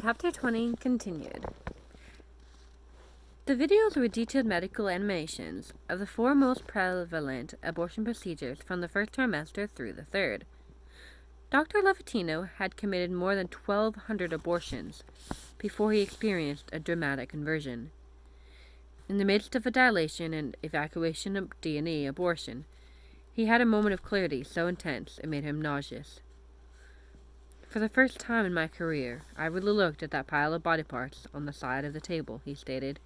Chapter 20 continued. The videos were detailed medical animations of the four most prevalent abortion procedures from the first trimester through the third. Dr. Levatino had committed more than 1,200 abortions before he experienced a dramatic conversion. In the midst of a dilation and evacuation of D&E abortion, he had a moment of clarity so intense it made him nauseous. For the first time in my career, I really looked at that pile of body parts on the side of the table, he stated.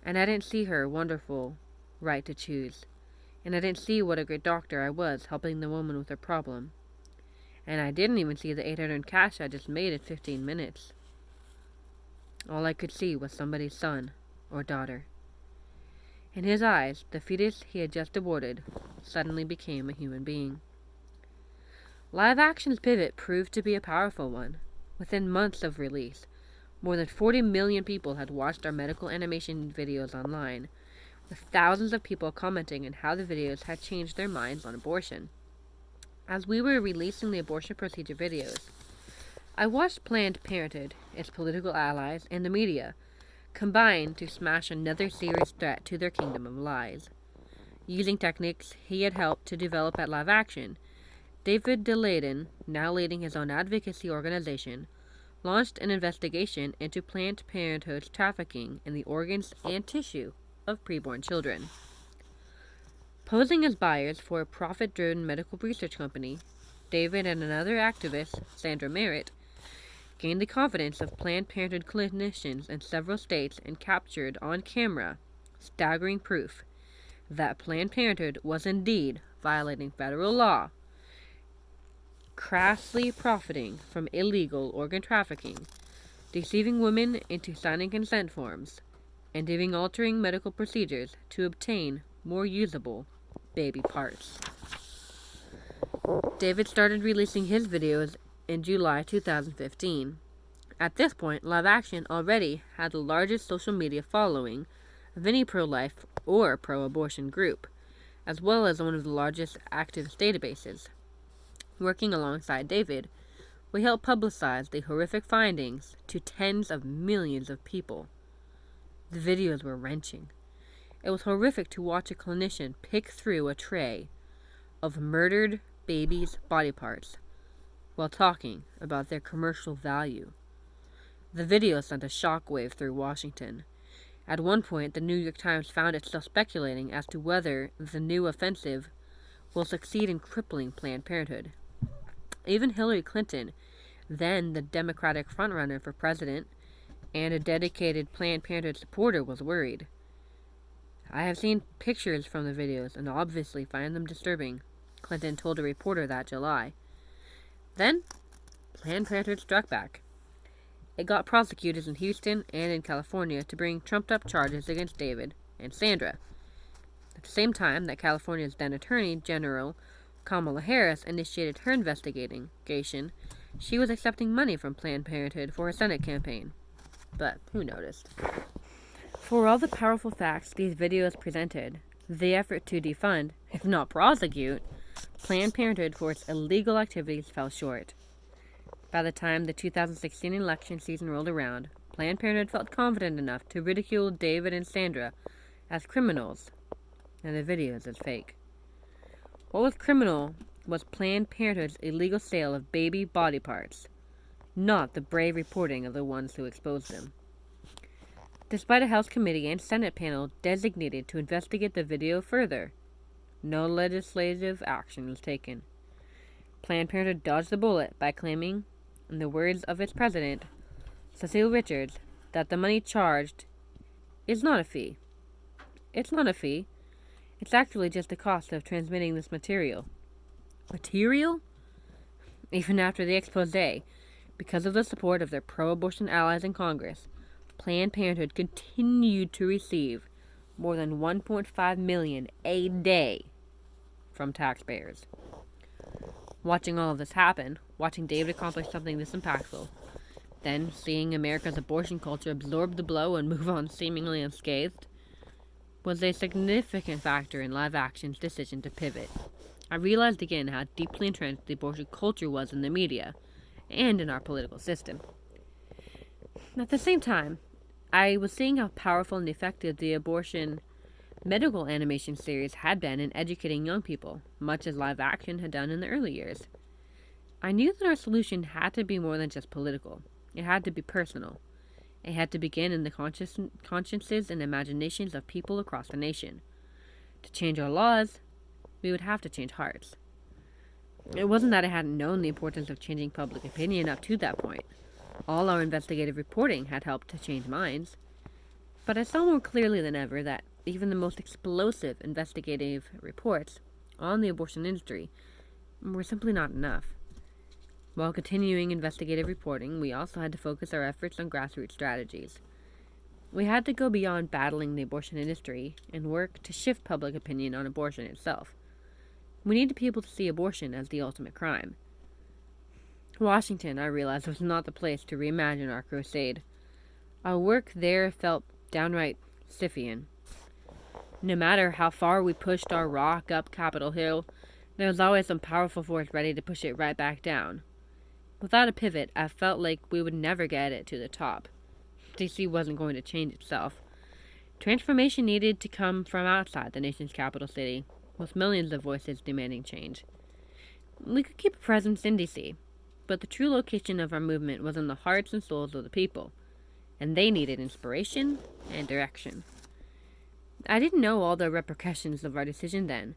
And I didn't see her wonderful right to choose. And I didn't see what a great doctor I was helping the woman with her problem. And I didn't even see the $800 in cash I just made in 15 minutes. All I could see was somebody's son or daughter. In his eyes, the fetus he had just aborted suddenly became a human being. Live action's pivot proved to be a powerful one. Within months of release, more than 40 million people had watched our medical animation videos online, with thousands of people commenting on how the videos had changed their minds on abortion. As we were releasing the abortion procedure videos, I watched Planned Parenthood, its political allies, and the media combine to smash another serious threat to their kingdom of lies. Using techniques he had helped to develop at Live Action, David DeLayden, now leading his own advocacy organization, launched an investigation into Planned Parenthood's trafficking in the organs and tissue of preborn children. Posing as buyers for a profit-driven medical research company, David and another activist, Sandra Merritt, gained the confidence of Planned Parenthood clinicians in several states and captured on camera staggering proof that Planned Parenthood was indeed violating federal law, crassly profiting from illegal organ trafficking, deceiving women into signing consent forms, and even altering medical procedures to obtain more usable baby parts. David started releasing his videos in July 2015. At this point, Live Action already had the largest social media following of any pro-life or pro-abortion group, as well as one of the largest activist databases. Working alongside David, we helped publicize the horrific findings to tens of millions of people. The videos were wrenching. It was horrific to watch a clinician pick through a tray of murdered babies' body parts while talking about their commercial value. The video sent a shockwave through Washington. At one point, the New York Times found itself speculating as to whether the new offensive will succeed in crippling Planned Parenthood. Even Hillary Clinton, then the Democratic frontrunner for president and a dedicated Planned Parenthood supporter, was worried. I have seen pictures from the videos and obviously find them disturbing, Clinton told a reporter that July. Then, Planned Parenthood struck back. It got prosecutors in Houston and in California to bring trumped-up charges against David and Sandra. At the same time that California's then Attorney General Kamala Harris initiated her investigation, she was accepting money from Planned Parenthood for her Senate campaign. But who noticed? For all the powerful facts these videos presented, the effort to defund, if not prosecute, Planned Parenthood for its illegal activities fell short. By the time the 2016 election season rolled around, Planned Parenthood felt confident enough to ridicule David and Sandra as criminals, and the videos as fake. What was criminal was Planned Parenthood's illegal sale of baby body parts, not the brave reporting of the ones who exposed them. Despite a House committee and Senate panel designated to investigate the video further, no legislative action was taken. Planned Parenthood dodged the bullet by claiming, in the words of its president, Cecile Richards, that the money charged is not a fee. It's not a fee. It's actually just the cost of transmitting this material. Material? Even after the expose, because of the support of their pro-abortion allies in Congress, Planned Parenthood continued to receive more than $1.5 million a day from taxpayers. Watching all of this happen, watching David accomplish something this impactful, then seeing America's abortion culture absorb the blow and move on seemingly unscathed, was a significant factor in Live Action's decision to pivot. I realized again how deeply entrenched the abortion culture was in the media and in our political system. At the same time, I was seeing how powerful and effective the abortion medical animation series had been in educating young people, much as live action had done in the early years. I knew that our solution had to be more than just political. It had to be personal. It had to begin in the consciences and imaginations of people across the nation. To change our laws, we would have to change hearts. It wasn't that I hadn't known the importance of changing public opinion up to that point. All our investigative reporting had helped to change minds. But I saw more clearly than ever that even the most explosive investigative reports on the abortion industry were simply not enough. While continuing investigative reporting, we also had to focus our efforts on grassroots strategies. We had to go beyond battling the abortion industry and work to shift public opinion on abortion itself. We needed people to see abortion as the ultimate crime. Washington, I realized, was not the place to reimagine our crusade. Our work there felt downright Scythian. No matter how far we pushed our rock up Capitol Hill, there was always some powerful force ready to push it right back down. Without a pivot, I felt like we would never get it to the top. DC wasn't going to change itself. Transformation needed to come from outside the nation's capital city, with millions of voices demanding change. We could keep a presence in DC, but the true location of our movement was in the hearts and souls of the people, and they needed inspiration and direction. I didn't know all the repercussions of our decision then,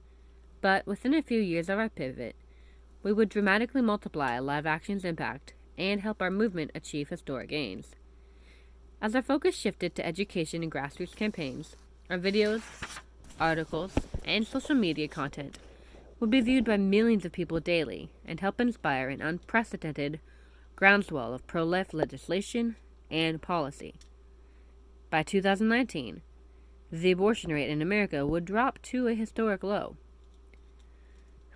but within a few years of our pivot, we would dramatically multiply live action's impact and help our movement achieve historic gains. As our focus shifted to education and grassroots campaigns, our videos, articles, and social media content would be viewed by millions of people daily and help inspire an unprecedented groundswell of pro-life legislation and policy. By 2019, the abortion rate in America would drop to a historic low.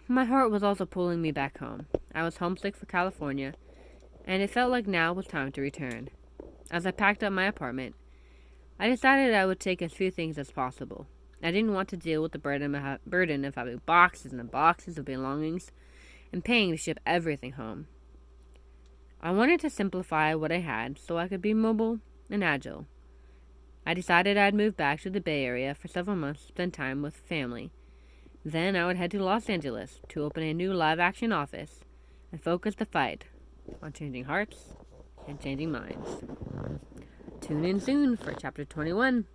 My heart was also pulling me back home. I was homesick for California, and it felt like now was time to return. As I packed up my apartment, I decided I would take as few things as possible. I didn't want to deal with the burden of having boxes and boxes of belongings and paying to ship everything home. I wanted to simplify what I had so I could be mobile and agile. I decided I'd move back to the Bay Area for several months to spend time with family. Then I would head to Los Angeles to open a new live-action office and focus the fight on changing hearts and changing minds. Tune in soon for Chapter 21.